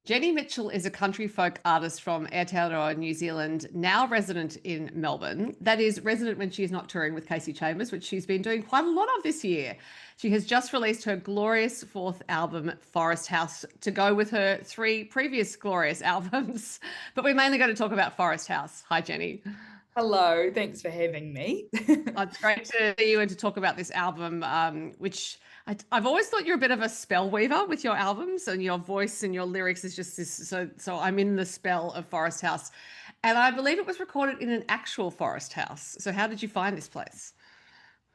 Jenny Mitchell is a country folk artist from Aotearoa, New Zealand, now resident in Melbourne. That is, resident when she is not touring with Kasey Chambers, which she's been doing quite a lot of this year. She has just released her glorious fourth album, Forest House, to go with her three previous glorious albums. But we're mainly going to talk about Forest House. Hi, Jenny. Hello, thanks for having me. It's great to see you and to talk about this album, which I've always thought you're a bit of a spell weaver with your albums, and your voice and your lyrics is just this. So I'm in the spell of Forest House, and I believe it was recorded in an actual forest house. So how did you find this place?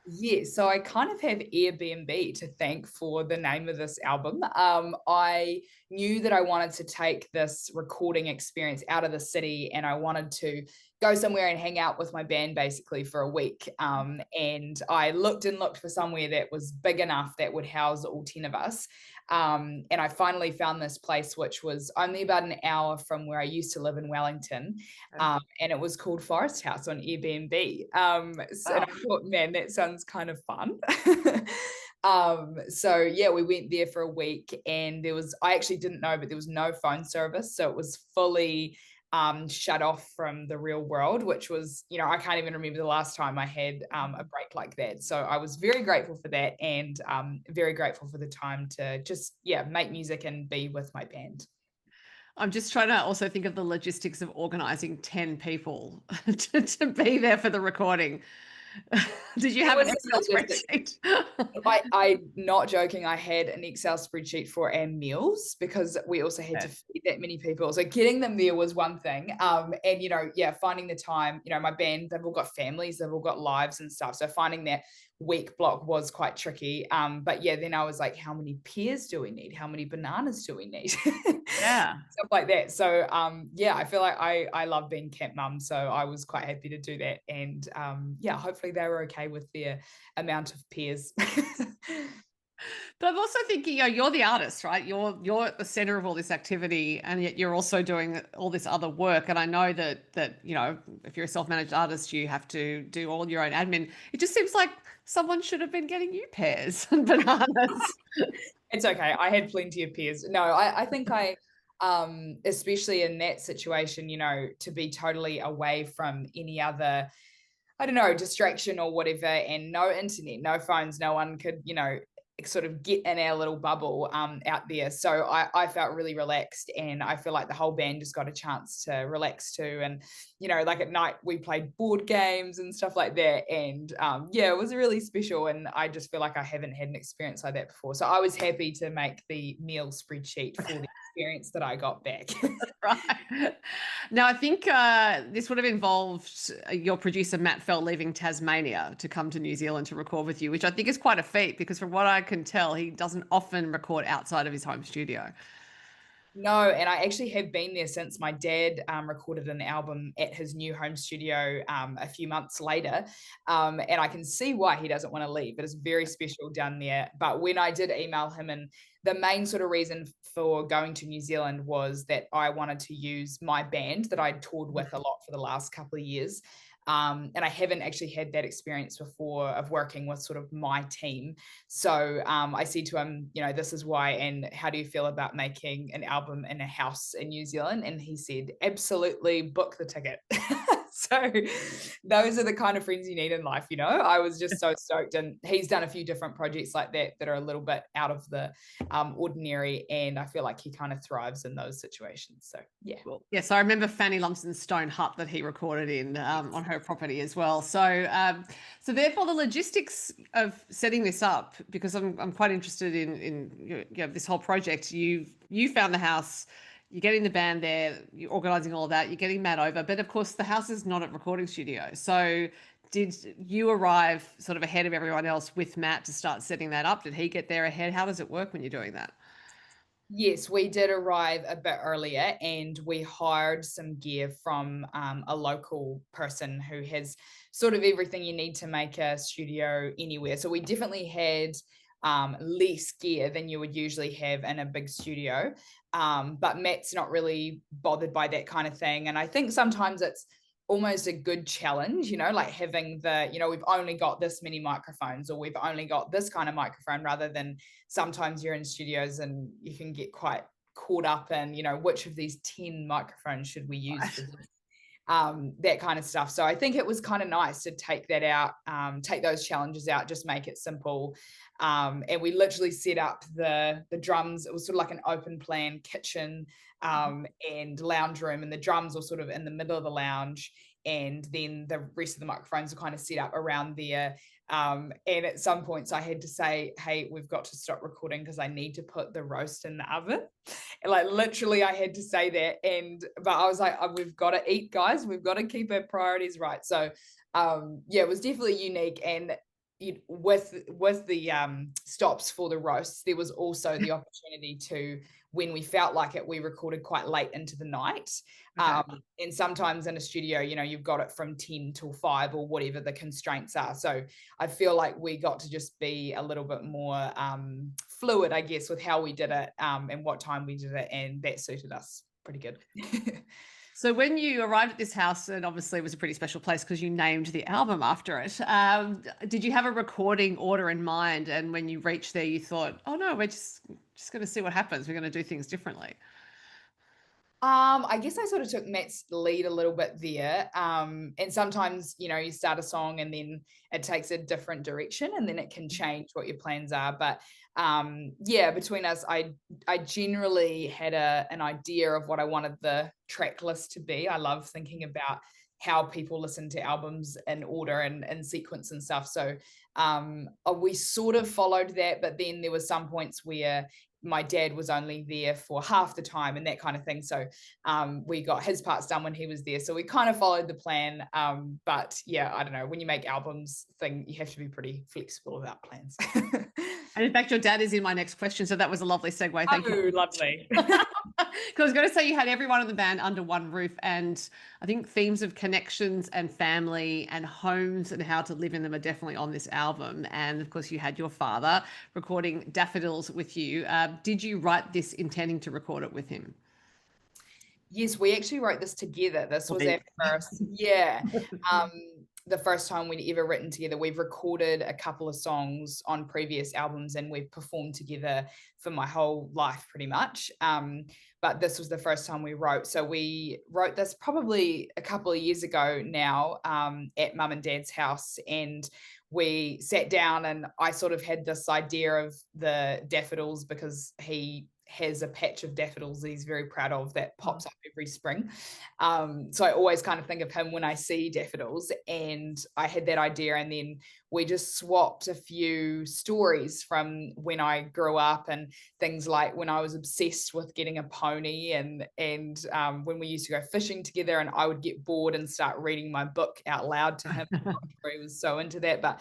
Yeah, so I kind of have Airbnb to thank for the name of this album. I knew that I wanted to take this recording experience out of the city and I wanted to go somewhere and hang out with my band basically for a week. And I looked and looked for somewhere that was big enough that would house all 10 of us. And I finally found this place, which was only about an hour from where I used to live in Wellington. And it was called Forest House on Airbnb. And Wow. I thought, man, that sounds kind of fun. So yeah, we went there for a week and I actually didn't know, but there was no phone service. So it was fully shut off from the real world, which was, I can't even remember the last time I had a break like that. So I was very grateful for that and very grateful for the time to just, yeah, make music and be with my band. I'm just trying to also think of the logistics of organizing 10 people to be there for the recording. Did you It have an was Excel a logistic. spreadsheet? I not joking, I had an Excel spreadsheet for our meals because we also had to Yeah. feed that many people. So getting them there was one thing. And yeah, finding the time, my band, they've all got families, they've all got lives and stuff. So finding that week block was quite tricky. But yeah, then I was like, how many pears do we need? How many bananas do we need? Yeah. Stuff like that. So yeah, I feel like I love being camp mum. So I was quite happy to do that. And yeah, hopefully they were okay with their amount of peers. But I'm also thinking, you're the artist, right? You're at the center of all this activity, and yet you're also doing all this other work. And I know that if you're a self-managed artist, you have to do all your own admin. It just seems like someone should have been getting you pears and bananas. It's okay. I had plenty of peers. No, I think especially in that situation, to be totally away from any other, I don't know, distraction or whatever, and no internet, no phones, no one could, sort of get in our little bubble out there. So I felt really relaxed, and I feel like the whole band just got a chance to relax too. And, like at night we played board games and stuff like that. And yeah, it was really special. And I just feel like I haven't had an experience like that before. So I was happy to make the meal spreadsheet for the experience that I got back. Right. Now, I think this would have involved your producer, Matt Fell, leaving Tasmania to come to New Zealand to record with you, which I think is quite a feat because, from what I can tell, he doesn't often record outside of his home studio. No, and I actually have been there since my dad recorded an album at his new home studio a few months later. And I can see why he doesn't want to leave. It is very special down there. But when I did email him, and the main sort of reason for going to New Zealand was that I wanted to use my band that I'd toured with a lot for the last couple of years. And I haven't actually had that experience before of working with sort of my team. So I said to him, this is why, and how do you feel about making an album in a house in New Zealand? And he said, absolutely, book the ticket. So those are the kind of friends you need in life, I was just so stoked. And he's done a few different projects like that are a little bit out of the ordinary. And I feel like he kind of thrives in those situations. So yeah. Cool. Yes, I remember Fanny Lumsden's Stone Hut that he recorded in on her property as well. So therefore, the logistics of setting this up, because I'm quite interested in this whole project. You found the house, you're getting the band there, you're organizing all of that, you're getting Matt over, but of course the house is not a recording studio. So did you arrive sort of ahead of everyone else with Matt to start setting that up? Did he get there ahead? How does it work when you're doing that? Yes, we did arrive a bit earlier and we hired some gear from a local person who has sort of everything you need to make a studio anywhere. So we definitely had less gear than you would usually have in a big studio. But Matt's not really bothered by that kind of thing. And I think sometimes it's almost a good challenge, like having we've only got this many microphones or we've only got this kind of microphone, rather than sometimes you're in studios and you can get quite caught up in, you know, which of these 10 microphones should we use for this? That kind of stuff. So I think it was kind of nice to take that out, take those challenges out, just make it simple. And we literally set up the drums. It was sort of like an open plan kitchen and lounge room, and the drums were sort of in the middle of the lounge, and then the rest of the microphones were kind of set up around there. And at some points I had to say, hey, we've got to stop recording because I need to put the roast in the oven. And like literally I had to say that. But I was like, oh, we've got to eat, guys. We've got to keep our priorities right. So yeah, it was definitely unique. And with the stops for the roasts, there was also the opportunity to, when we felt like it, we recorded quite late into the night. Okay. And sometimes in a studio, you know, you've got it from 10 till 5 or whatever the constraints are. So I feel like we got to just be a little bit more fluid, I guess, with how we did it and what time we did it. And that suited us pretty good. So when you arrived at this house, and obviously it was a pretty special place because you named the album after it, did you have a recording order in mind? And when you reached there, you thought, oh no, we're just going to see what happens. We're going to do things differently. I guess I sort of took Matt's lead a little bit there. And sometimes, you know, you start a song and then it takes a different direction and then it can change what your plans are. But yeah, between us, I generally had an idea of what I wanted the track list to be. I love thinking about how people listen to albums in order and sequence and stuff. So we sort of followed that, but then there were some points where my dad was only there for half the time and that kind of thing. So we got his parts done when he was there. So we kind of followed the plan. But yeah, I don't know, when you make albums you have to be pretty flexible about plans. And in fact, your dad is in my next question. So that was a lovely segue. Thank you. Lovely. Because I was going to say you had everyone in the band under one roof, and I think themes of connections and family and homes and how to live in them are definitely on this album. And of course, you had your father recording Daffodils with you. Did you write this intending to record it with him? Yes, we actually wrote this together. This was our first, yeah. The first time we'd ever written together. We've recorded a couple of songs on previous albums and we've performed together for my whole life pretty much. But this was the first time we wrote. So we wrote this probably a couple of years ago now at Mum and Dad's house, and we sat down and I sort of had this idea of the daffodils because he has a patch of daffodils that he's very proud of that pops up every spring. So I always kind of think of him when I see daffodils, and I had that idea, and then we just swapped a few stories from when I grew up and things like when I was obsessed with getting a pony and when we used to go fishing together and I would get bored and start reading my book out loud to him. He was so into that. But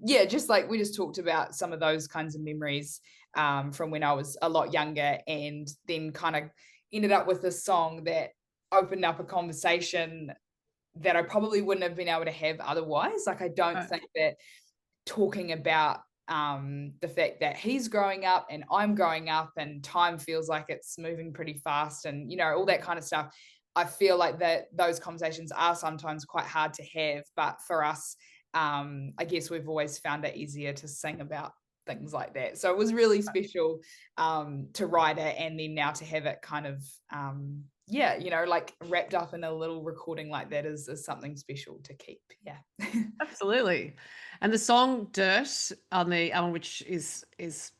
yeah, just like we just talked about some of those kinds of memories from when I was a lot younger, and then kind of ended up with this song that opened up a conversation that I probably wouldn't have been able to have otherwise. Like, I don't think that talking about the fact that he's growing up and I'm growing up and time feels like it's moving pretty fast and, you know, all that kind of stuff, I feel like that those conversations are sometimes quite hard to have. But for us, I guess we've always found it easier to sing about things like that. So it was really special to write it, and then now to have it kind of yeah, you know, like wrapped up in a little recording like that is something special to keep. Yeah. Absolutely. And the song Dirt on the album, which is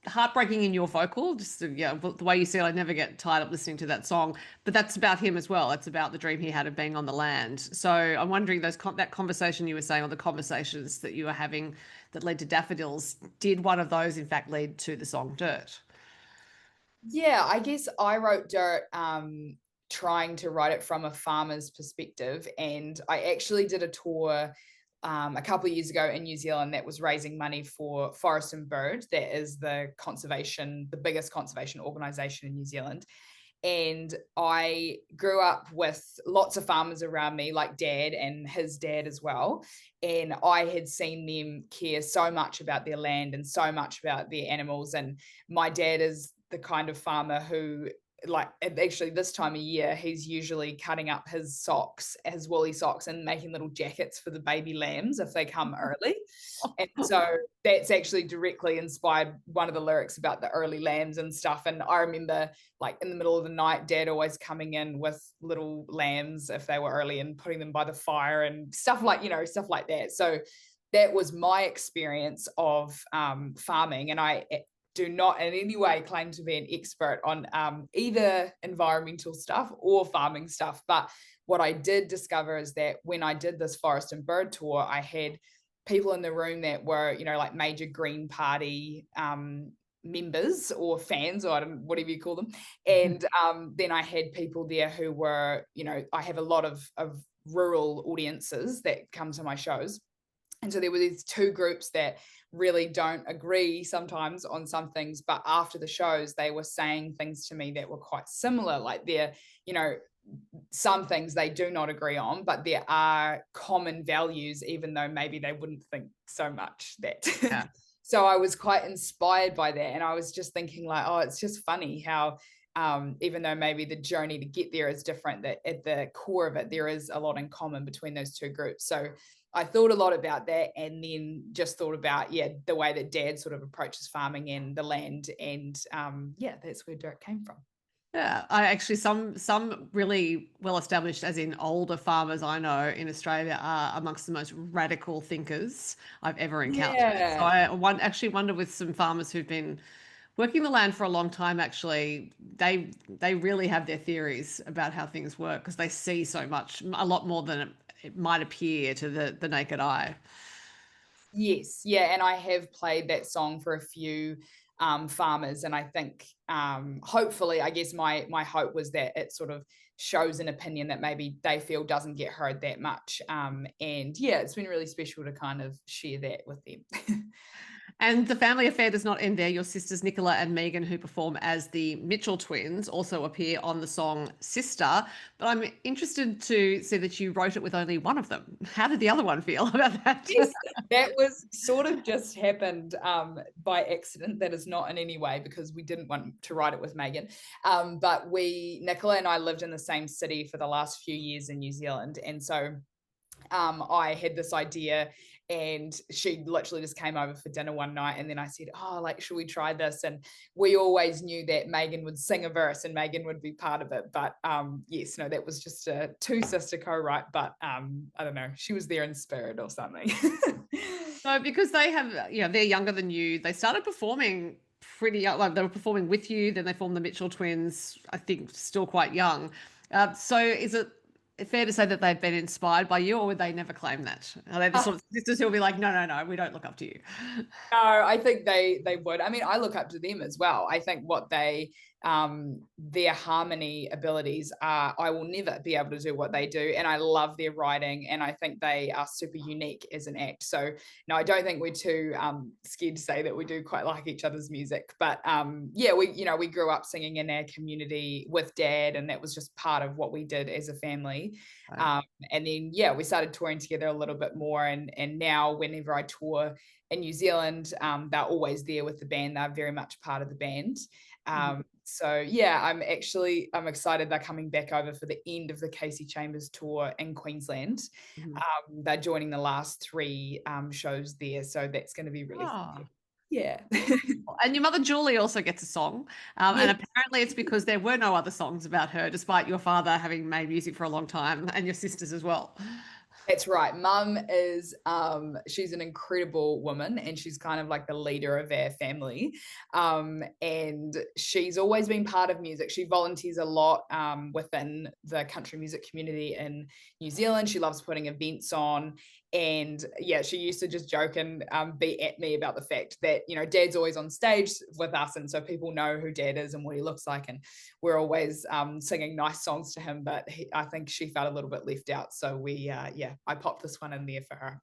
heartbreaking in your vocal, just yeah, the way you said, I never get tired of listening to that song, but that's about him as well. It's about the dream he had of being on the land. So I'm wondering that conversation you were saying, or the conversations that you were having that led to Daffodils, did one of those in fact lead to the song Dirt? Yeah, I guess I wrote Dirt trying to write it from a farmer's perspective, and I actually did a tour a couple of years ago in New Zealand that was raising money for Forest and Bird. That is the biggest conservation organisation in New Zealand. And I grew up with lots of farmers around me, like Dad and his dad as well. And I had seen them care so much about their land and so much about their animals. And my dad is the kind of farmer who like actually this time of year, he's usually cutting up his socks, his woolly socks, and making little jackets for the baby lambs if they come early. And so that's actually directly inspired one of the lyrics about the early lambs and stuff. And I remember, like, in the middle of the night, Dad always coming in with little lambs if they were early and putting them by the fire and stuff like, stuff like that. So that was my experience of farming. And I do not in any way claim to be an expert on either environmental stuff or farming stuff. But what I did discover is that when I did this forest and bird tour, I had people in the room that were, like major Green Party members or fans, or whatever you call them. And then I had people there who were, I have a lot of rural audiences that come to my shows. And so there were these two groups that really don't agree sometimes on some things, but after the shows, they were saying things to me that were quite similar. Like they're, some things they do not agree on, but there are common values, even though maybe they wouldn't think so much that. Yeah. So I was quite inspired by that. And I was just thinking like, oh, it's just funny how even though maybe the journey to get there is different, that at the core of it, there is a lot in common between those two groups. So I thought a lot about that, and then just thought about, the way that Dad sort of approaches farming and the land. And that's where dirt came from. Yeah, I actually, some really well-established, as in older farmers I know in Australia, are amongst the most radical thinkers I've ever encountered. Yeah. So I actually wonder, with some farmers who've been working the land for a long time, actually, they really have their theories about how things work, because they see so much, a lot more than it might appear to the naked eye. Yes, yeah, and I have played that song for a few farmers, and I think hopefully, I guess my hope was that it sort of shows an opinion that maybe they feel doesn't get heard that much. And it's been really special to kind of share that with them. And the family affair does not end there. Your sisters Nicola and Megan, who perform as the Mitchell twins, also appear on the song Sister. But I'm interested to see that you wrote it with only one of them. How did the other one feel about that? Yes, that was sort of just happened by accident. That is not in any way because we didn't want to write it with Megan. But Nicola and I lived in the same city for the last few years in New Zealand. And so I had this idea, and she literally just came over for dinner one night, and then I said, oh, like, should we try this? And we always knew that Megan would sing a verse and Megan would be part of it. But yes, no, that was just a two-sister co-write, but I don't know, she was there in spirit or something. So because they have, they're younger than you, they started performing pretty young. Like, they were performing with you, then they formed the Mitchell twins, I think still quite young. So is it fair to say that they've been inspired by you, or would they never claim that? Are they the sort of sisters who'll be like, no, we don't look up to you? No, I think they would. I mean, I look up to them as well. I think what their harmony abilities are, I will never be able to do what they do. And I love their writing, and I think they are super unique as an act. So no, I don't think we're too scared to say that we do quite like each other's music. But we grew up singing in our community with Dad, and that was just part of what we did as a family. Right. And then we started touring together a little bit more, and now whenever I tour in New Zealand, they're always there with the band. They're very much part of the band. So I'm excited they're coming back over for the end of the Kasey Chambers tour in Queensland. They're joining the last 3 shows there, so that's going to be really fun. Yeah. And your mother Julie also gets a song, and apparently it's because there were no other songs about her, despite your father having made music for a long time, and your sisters as well. That's right. Mum is, she's an incredible woman, and she's kind of like the leader of our family. And she's always been part of music. She volunteers a lot within the country music community in New Zealand. She loves putting events on. And she used to just joke and be at me about the fact that, Dad's always on stage with us. And so people know who Dad is and what he looks like. And we're always singing nice songs to him. But I think she felt a little bit left out. So I popped this one in there for her.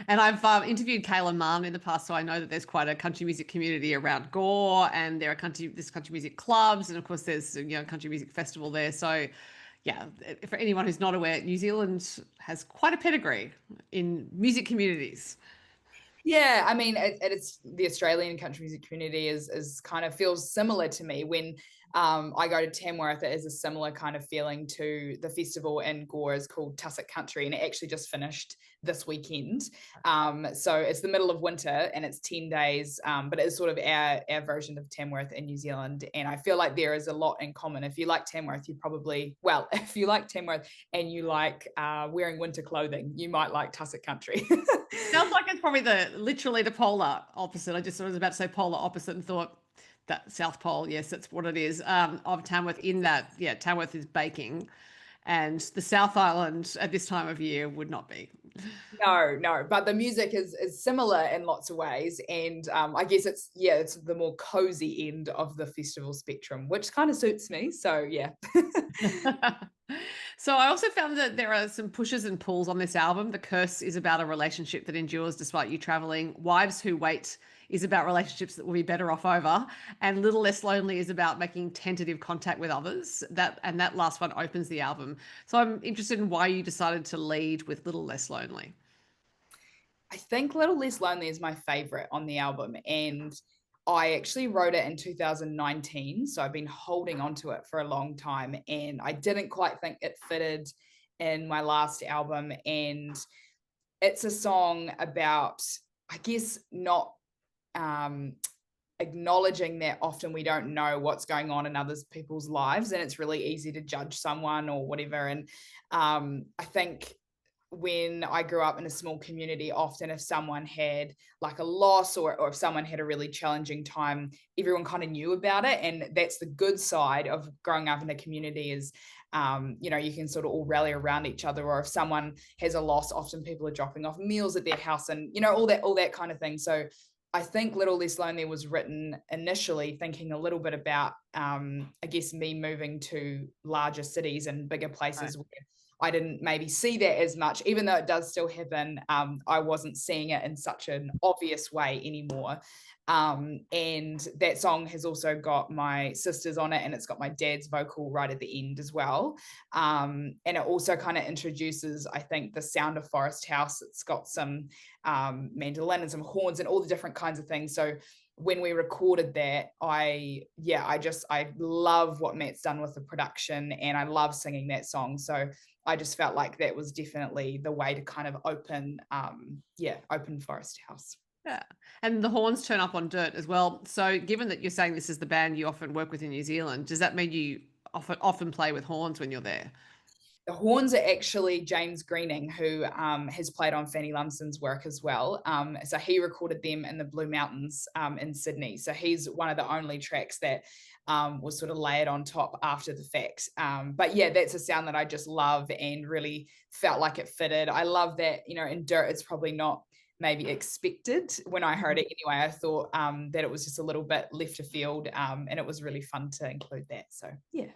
And I've interviewed Kayla Mann in the past, so I know that there's quite a country music community around Gore, and there's country music clubs, and of course there's country music festival there. So for anyone who's not aware, New Zealand has quite a pedigree in music communities. Yeah, I mean, it's the Australian country music community is kind of feels similar to me. When I go to Tamworth. It is a similar kind of feeling to the festival in Gore is called Tussock Country, and it actually just finished this weekend. So it's the middle of winter and it's 10 days, but it's sort of our version of Tamworth in New Zealand. And I feel like there is a lot in common. If you like Tamworth, you probably, well, if you like Tamworth and you like wearing winter clothing, you might like Tussock Country. Sounds like it's probably literally the polar opposite. I just was about to say polar opposite and thought that South Pole, yes, that's what it is, of Tamworth, in that, yeah, Tamworth is baking and the South Island at this time of year would not be. No, but the music is similar in lots of ways, and I guess it's the more cozy end of the festival spectrum, which kind of suits me. So yeah. So I also found that there are some pushes and pulls on this album. The Curse is about a relationship that endures despite you traveling. Wives Who Wait is about relationships that will be better off over. And Little Less Lonely is about making tentative contact with others. That last one opens the album. So I'm interested in why you decided to lead with Little Less Lonely. I think Little Less Lonely is my favorite on the album, and I actually wrote it in 2019, so I've been holding on to it for a long time, and I didn't quite think it fitted in my last album. And it's a song about, I guess, not acknowledging that often we don't know what's going on in others people's lives, and it's really easy to judge someone or whatever. And I think when I grew up in a small community, often if someone had like a loss or if someone had a really challenging time, everyone kind of knew about it. And that's the good side of growing up in a community is, you can sort of all rally around each other. Or if someone has a loss, often people are dropping off meals at their house and, all that kind of thing. So I think Little Less Lonely was written initially thinking a little bit about, I guess, me moving to larger cities and bigger places where I didn't maybe see that as much, even though it does still happen. I wasn't seeing it in such an obvious way anymore. And that song has also got my sisters on it, and it's got my dad's vocal right at the end as well. And it also kind of introduces, I think, the sound of Forest House. It's got some mandolin and some horns and all the different kinds of things. So when we recorded that, I love what Matt's done with the production, and I love singing that song. So I just felt like that was definitely the way to kind of open Forest House. Yeah. And the horns turn up on Dirt as well. So given that you're saying this is the band you often work with in New Zealand, does that mean you often play with horns when you're there? The horns are actually James Greening, who has played on Fanny Lumsden's work as well. So he recorded them in the Blue Mountains in Sydney. So he's one of the only tracks that was sort of layered on top after the fact. But yeah, that's a sound that I just love and really felt like it fitted. I love that, in Dirt, it's probably not maybe expected. When I heard it anyway, I thought that it was just a little bit left of field, and it was really fun to include that. So yeah.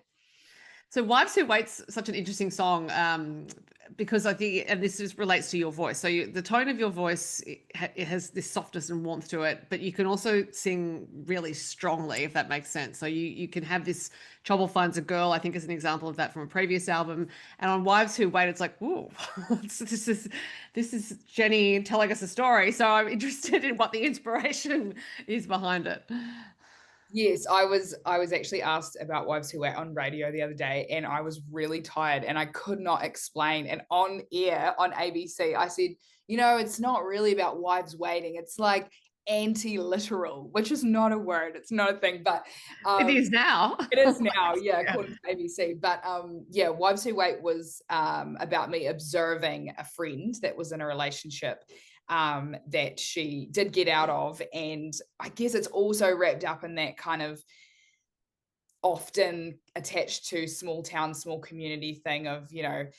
So Wives Who Wait's such an interesting song, because I think, and this relates to your voice. So the tone of your voice, it has this softness and warmth to it, but you can also sing really strongly, if that makes sense. So you can have this Trouble Finds a Girl, I think, is an example of that from a previous album. And on Wives Who Wait, it's like, ooh, this is Jenny telling us a story. So I'm interested in what the inspiration is behind it. Yes, I was actually asked about Wives Who Wait on radio the other day, and I was really tired and I could not explain. And on air on ABC, I said, it's not really about wives waiting. It's like anti-literal, which is not a word. It's not a thing, but it is now. It is now, yeah, according to ABC. But Wives Who Wait was about me observing a friend that was in a relationship that she did get out of. And I guess it's also wrapped up in that kind of often attached to small town, small community thing of, that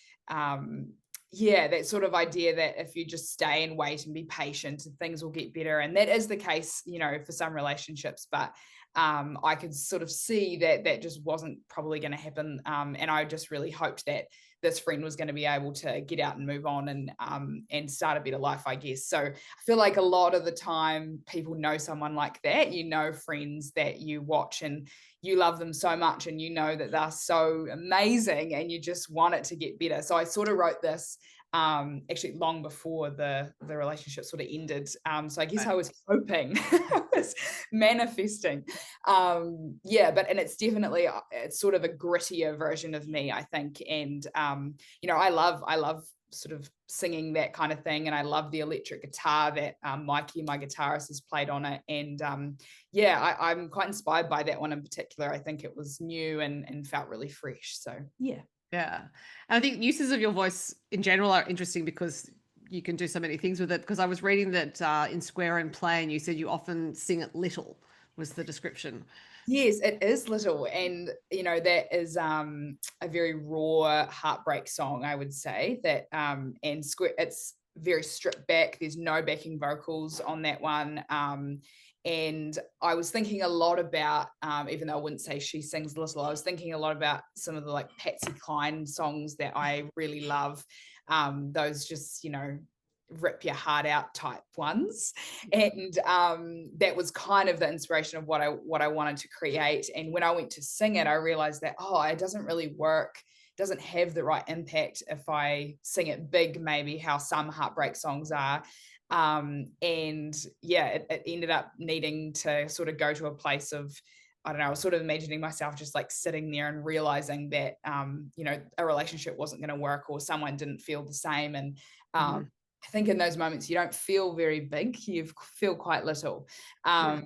sort of idea that if you just stay and wait and be patient, things will get better. And that is the case, for some relationships. But I could sort of see that just wasn't probably going to happen. And I just really hoped that this friend was going to be able to get out and move on and start a better life, I guess. So I feel like a lot of the time people know someone like that, friends that you watch and you love them so much and that they're so amazing and you just want it to get better. So I sort of wrote this actually long before the relationship sort of ended. So I guess I was hoping, I was manifesting. But it's definitely, it's sort of a grittier version of me, I think. And I love sort of singing that kind of thing, and I love the electric guitar that Mikey, my guitarist, has played on it. And I'm quite inspired by that one in particular. I think it was new and felt really fresh. So yeah. Yeah. And I think uses of your voice in general are interesting because you can do so many things with it. Because I was reading that in Square and Plain, you said you often sing it little, was the description. Yes, it is little. And, that is a very raw heartbreak song, I would say. That and it's very stripped back. There's no backing vocals on that one. And I was thinking a lot about, even though I wouldn't say she sings little, I was thinking a lot about some of the like Patsy Cline songs that I really love. Those just, rip your heart out type ones. And that was kind of the inspiration of what I wanted to create. And when I went to sing it, I realized that, it doesn't really work, doesn't have the right impact if I sing it big, maybe how some heartbreak songs are. It ended up needing to sort of go to a place of, I don't know, I was sort of imagining myself just like sitting there and realizing that, a relationship wasn't going to work, or someone didn't feel the same. And I think in those moments, you don't feel very big, you feel quite little. I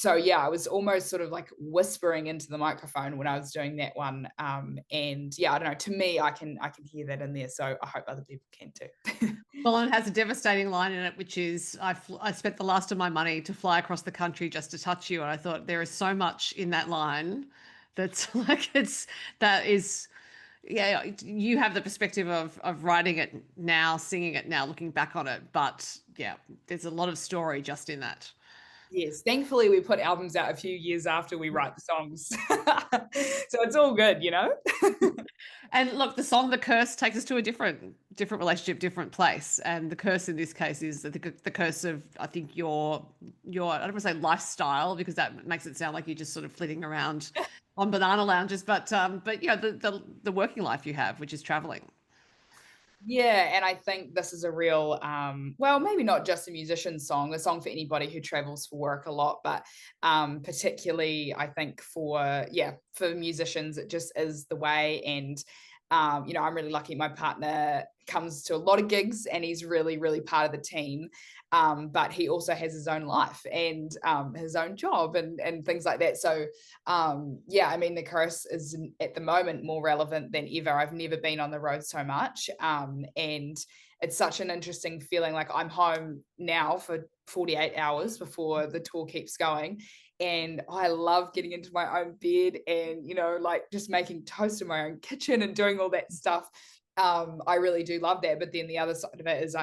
was almost sort of like whispering into the microphone when I was doing that one. I don't know, to me, I can hear that in there. So I hope other people can too. Well, it has a devastating line in it, which is, I spent the last of my money to fly across the country just to touch you. And I thought there is so much in that line that's like, you have the perspective of writing it now, singing it now, looking back on it. But yeah, there's a lot of story just in that. Yes, thankfully we put albums out a few years after we write the songs. So it's all good, And look, the song "The Curse" takes us to a different relationship, different place. And the curse in this case is the curse of, I think, your I don't want to say lifestyle, because that makes it sound like you're just sort of flitting around on banana lounges, but the working life you have, which is traveling. Yeah, and I think this is a real, maybe not just a musician's song, a song for anybody who travels for work a lot, but particularly I think for musicians, it just is the way. And I'm really lucky. My partner comes to a lot of gigs and he's really, really part of the team. But he also has his own life and his own job and things like that. So the chorus is at the moment more relevant than ever. I've never been on the road so much. And it's such an interesting feeling. Like, I'm home now for 48 hours before the tour keeps going. And I love getting into my own bed and, like just making toast in my own kitchen and doing all that stuff. I really do love that. But then the other side of it is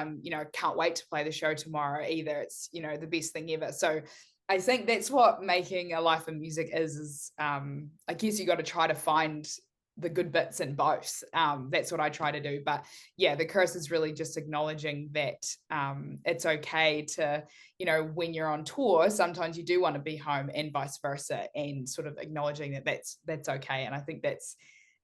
can't wait to play the show tomorrow either. It's, the best thing ever. So I think that's what making a life of music is I guess you got to try to find the good bits in both. That's what I try to do. But yeah, the curse is really just acknowledging that it's okay to, when you're on tour, sometimes you do want to be home and vice versa, and sort of acknowledging that that's okay. And I think that's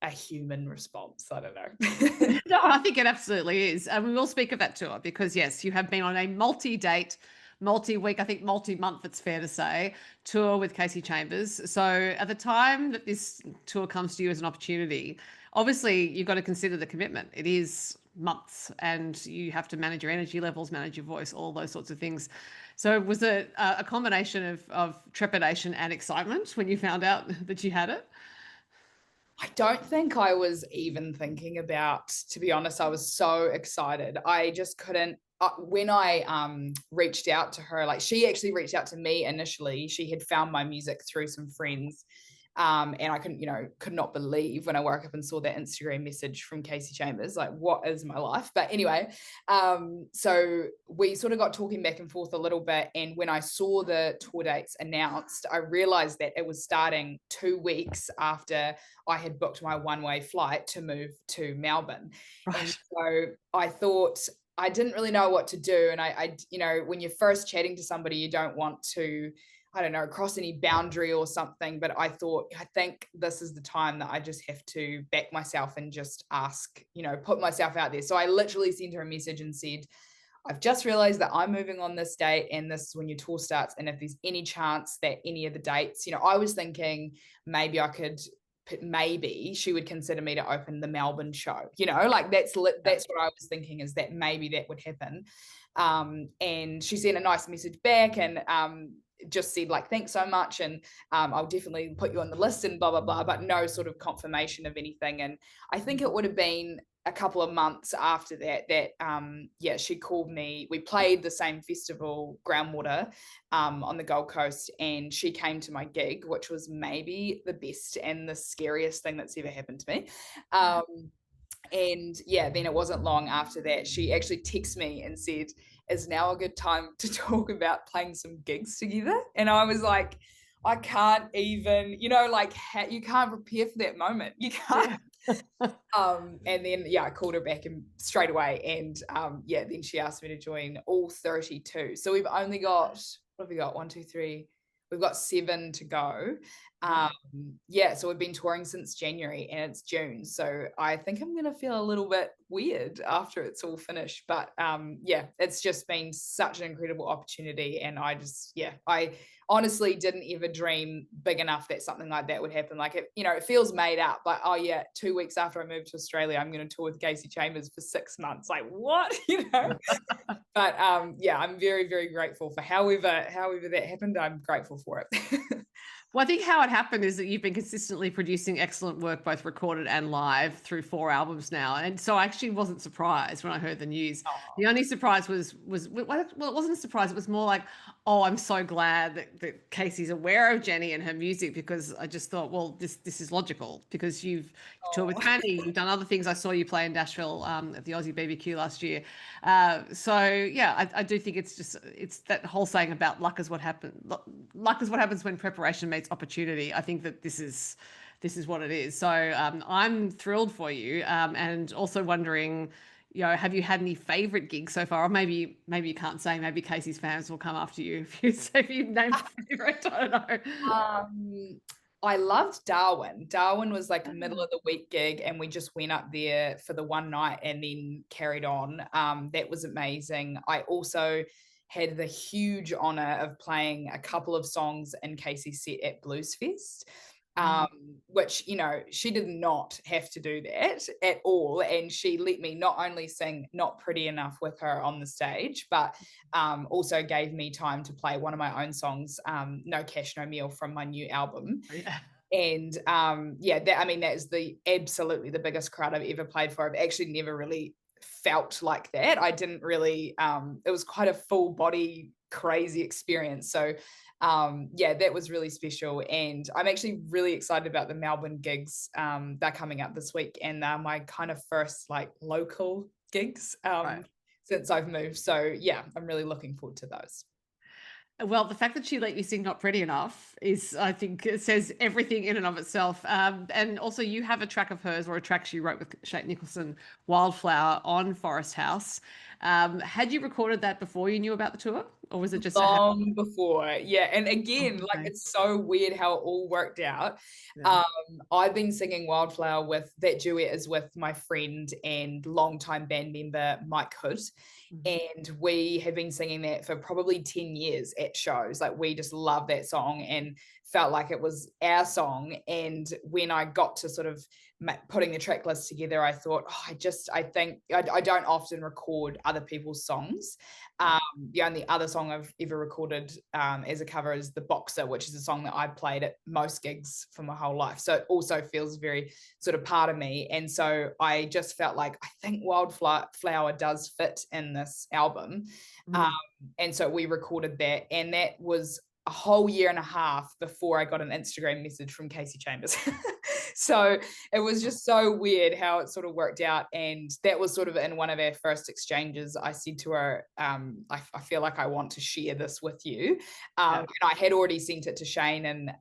a human response. I don't know. No, I think it absolutely is. And we will speak of that tour because, yes, you have been on a multi-date, multi-week, I think multi-month, it's fair to say, tour with Kasey Chambers. So at the time that this tour comes to you as an opportunity, obviously you've got to consider the commitment. It is months and you have to manage your energy levels, manage your voice, all those sorts of things. So was it a combination of trepidation and excitement when you found out that you had it? I don't think I was even thinking about, to be honest, I was so excited. I just couldn't, when I reached out to her, like she actually reached out to me initially. She had found my music through some friends. And I could not believe when I woke up and saw that Instagram message from Kasey Chambers, like, what is my life? But anyway, so we sort of got talking back and forth a little bit. And when I saw the tour dates announced, I realized that it was starting 2 weeks after I had booked my one-way flight to move to Melbourne. Right. And so I thought, I didn't really know what to do. And I, you know, when you're first chatting to somebody, you don't want to, I don't know, cross any boundary or something. But I thought, I think this is the time that I just have to back myself and just ask, you know, put myself out there. So I literally sent her a message and said, I've just realized that I'm moving on this date and this is when your tour starts. And if there's any chance that any of the dates, you know, I was thinking maybe maybe she would consider me to open the Melbourne show, you know, like that's what I was thinking, is that maybe that would happen. And she sent a nice message back and just said like, thanks so much. And I'll definitely put you on the list and blah, blah, blah, but no sort of confirmation of anything. And I think it would have been a couple of months after that she called me. We played the same festival, Groundwater, on the Gold Coast, and she came to my gig, which was maybe the best and the scariest thing that's ever happened to me. And yeah, then it wasn't long after that she actually texted me and said, is now a good time to talk about playing some gigs together? And I was like, I can't even, you know, like you can't prepare for that moment. You can't. And then I called her back and straight away, and then she asked me to join all 32. So we've only got, what have we got? 1, 2, 3. We've got 7 to go. So we've been touring since January and it's June. So I think I'm going to feel a little bit weird after it's all finished. But it's just been such an incredible opportunity. And I honestly didn't ever dream big enough that something like that would happen. Like, it feels made up. Like, 2 weeks after I moved to Australia, I'm going to tour with Kasey Chambers for 6 months. Like, what? But I'm very, very grateful for however that happened. I'm grateful for it. Well, I think how it happened is that you've been consistently producing excellent work, both recorded and live, through 4 albums now. And so I actually wasn't surprised when I heard the news. The only surprise was well, it wasn't a surprise. It was more like, oh, I'm so glad that Kasey's aware of Jenny and her music, because I just thought, well, this is logical, because you've toured with Fanny, you've done other things. I saw you play in Nashville at the Aussie BBQ last year. I do think it's that whole saying about luck is what happens when preparation meets opportunity. I think that this is what it is. So I'm thrilled for you, and also wondering, have you had any favorite gigs so far? Or maybe you can't say. Maybe Kasey's fans will come after you if you name a favorite. I don't know. I loved Darwin. Darwin was like a middle of the week gig, and we just went up there for the one night and then carried on. That was amazing. I also had the huge honor of playing a couple of songs in Kasey's set at Blues Fest, which, she did not have to do that at all. And she let me not only sing Not Pretty Enough with her on the stage, but also gave me time to play one of my own songs, No Cash, No Meal, from my new album. Yeah. And that is absolutely the biggest crowd I've ever played for. I've actually never really felt like that. I didn't really, it was quite a full body crazy experience. So that was really special. And I'm actually really excited about the Melbourne gigs. They're coming up this week, and they're my kind of first like local gigs since I've moved. So I'm really looking forward to those. Well, the fact that she let you sing Not Pretty Enough is, I think, it says everything in and of itself. And also you have a track of hers, or a track she wrote with Shane Nicholson, Wildflower, on Forest House. Had you recorded that before you knew about the tour, or was it just long before? Yeah. And again, like, it's so weird how it all worked out. Yeah. I've been singing Wildflower with that duet is with my friend and longtime band member Mike Hood. And we have been singing that for probably 10 years at shows. Like, we just love that song and felt like it was our song. And when I got to sort of putting the track list together, I thought, I think I don't often record other people's songs. The only other song I've ever recorded as a cover is The Boxer, which is a song that I played at most gigs for my whole life. So it also feels very sort of part of me. And so I just felt like, I think Wildflower does fit in this album. And so we recorded that, and that was a whole year and a half before I got an Instagram message from Kasey Chambers. So it was just so weird how it sort of worked out. And that was sort of in one of our first exchanges. I said to her, I feel like I want to share this with you. And I had already sent it to Shane. And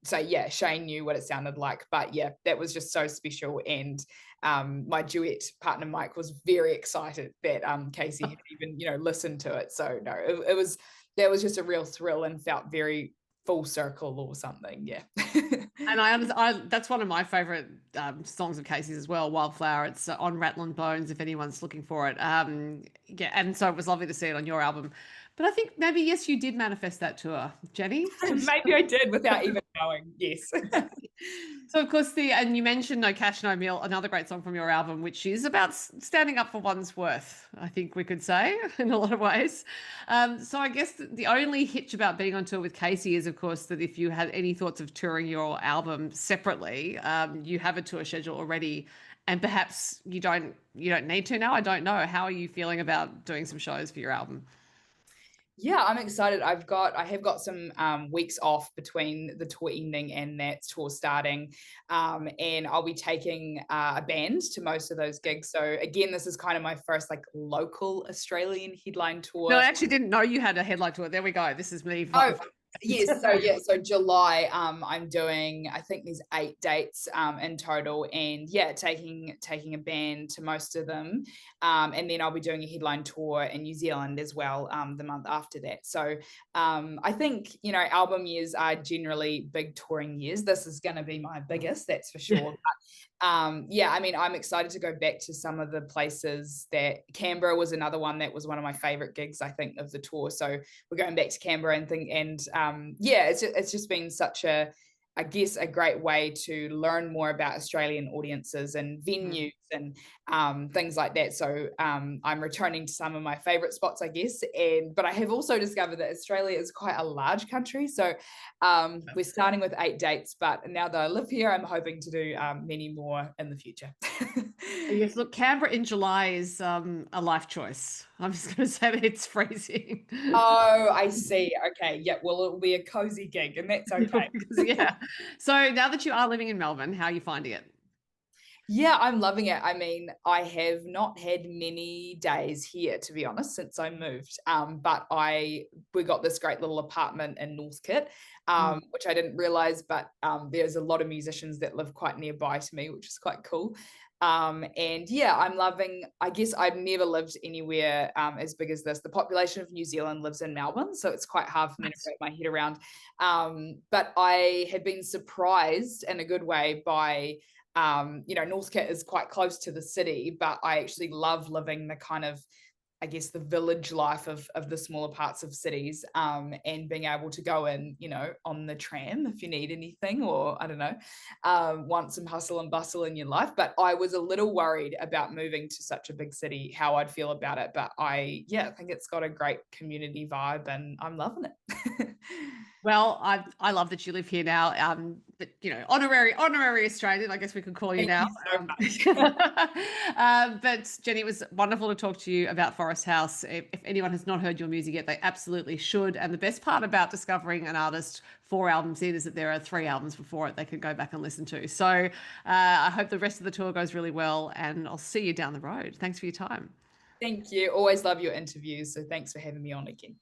so, yeah, Shane knew what it sounded like. But yeah, that was just so special. And my duet partner, Mike, was very excited that Kasey had even, listened to it. So no, that was just a real thrill and felt very full circle or something. Yeah. And I understand, that's one of my favorite songs of Kasey's as well, Wildflower. It's on Rattle and Bones if anyone's looking for it. Yeah, and so it was lovely to see it on your album. But I think maybe, yes, you did manifest that to her, Jenny. Maybe I did without even knowing. Yes. So of course and you mentioned No Cash, No Meal, another great song from your album, which is about standing up for one's worth, I think we could say in a lot of ways. So I guess the only hitch about being on tour with Kasey is, of course, that if you had any thoughts of touring your album separately, you have a tour schedule already, and perhaps you don't need to now. I don't know. How are you feeling about doing some shows for your album? Yeah, I'm excited. I have got some weeks off between the tour ending and that tour starting, and I'll be taking a band to most of those gigs. So again, this is kind of my first like local Australian headline tour. No, I actually didn't know you had a headline tour. There we go. This is me. Oh, yes. So July, I'm doing, I think there's 8 dates in total, and yeah, taking a band to most of them. And then I'll be doing a headline tour in New Zealand as well the month after that. So I think, album years are generally big touring years. This is going to be my biggest, that's for sure. Yeah, I mean, I'm excited to go back to some of the places. That Canberra was another one that was one of my favorite gigs, I think, of the tour. So we're going back to Canberra yeah, it's just been such I guess, a great way to learn more about Australian audiences and venues and things like that. So I'm returning to some of my favorite spots, I guess. But I have also discovered that Australia is quite a large country. So we're starting with 8 dates, but now that I live here, I'm hoping to do many more in the future. Yes, look, Canberra in July is a life choice. I'm just going to say that it's freezing. Oh, I see. Okay. Yeah. Well, it'll be a cozy gig, and that's okay. Yeah. So now that you are living in Melbourne, how are you finding it? Yeah, I'm loving it. I mean, I have not had many days here, to be honest, since I moved. But we got this great little apartment in Northcote, which I didn't realize, but there's a lot of musicians that live quite nearby to me, which is quite cool. And yeah, I'm loving, I guess I've never lived anywhere as big as this. The population of New Zealand lives in Melbourne, so it's quite hard for me to wrap my head around. But I have been surprised in a good way by Northcote is quite close to the city, but I actually love living the kind of, I guess, the village life of the smaller parts of cities, and being able to go in, on the tram if you need anything, or I don't know, want some hustle and bustle in your life. But I was a little worried about moving to such a big city, how I'd feel about it. But I think it's got a great community vibe, and I'm loving it. Well, I love that you live here now. But honorary Australian, I guess we could call you now. But Jenny, it was wonderful to talk to you about Forest House. If anyone has not heard your music yet, they absolutely should. And the best part about discovering an artist 4 albums in is that there are 3 albums before it they can go back and listen to. So I hope the rest of the tour goes really well, and I'll see you down the road. Thanks for your time. Thank you. Always love your interviews. So thanks for having me on again.